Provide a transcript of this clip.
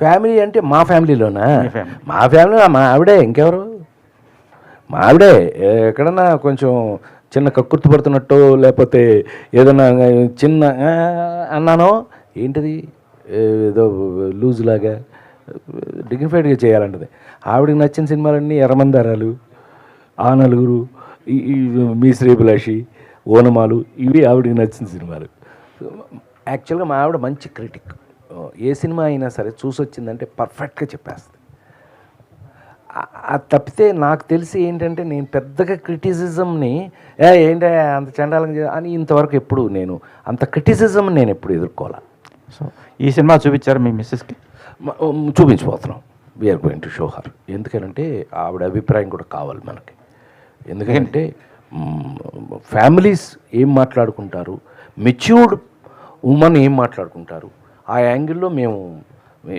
Family అంటే మా ఫ్యామిలీలోనా? మీ family. మా ఫ్యామిలీలో మా ఆవిడే, ఇంకెవరు? మా ఆవిడే. ఎక్కడన్నా కొంచెం చిన్న కక్కుర్తి పడుతున్నట్టు లేకపోతే ఏదన్నా చిన్న అన్నానో ఏంటిది ఏదో లూజ్ లాగా డిగ్నిఫైడ్గా చేయాలంటది. ఆవిడకి నచ్చిన సినిమాలన్నీ ఎర్రమందారాలు, ఆ నలుగురు, ఈ మీ శ్రీభిలాషి, ఓనమాలు, ఇవి ఆవిడకి నచ్చిన సినిమాలు. యాక్చువల్గా మా ఆవిడ మంచి క్రిటిక్. ఏ సినిమా అయినా సరే చూసి వచ్చిందంటే పర్ఫెక్ట్గా చెప్పేస్తుంది. అది తప్పితే నాకు తెలిసి ఏంటంటే నేను పెద్దగా క్రిటిసిజంని ఏంటంటే అంత చండాలంగా అని ఇంతవరకు ఎప్పుడు నేను అంత క్రిటిసిజం నేను ఎప్పుడు ఎదుర్కోవాలి. సో ఈ సినిమా చూపించారు మీ మిస్సెస్కి? చూపించబోతున్నాం. We're going to show her. ఎందుకంటే ఆవిడ అభిప్రాయం కూడా కావాలి మనకి. ఎందుకంటే ఫ్యామిలీస్ ఏం మాట్లాడుకుంటారు, మెచ్యూర్డ్ ఉమెన్ ఏం మాట్లాడుకుంటారు, ఆ యాంగిల్లో మేము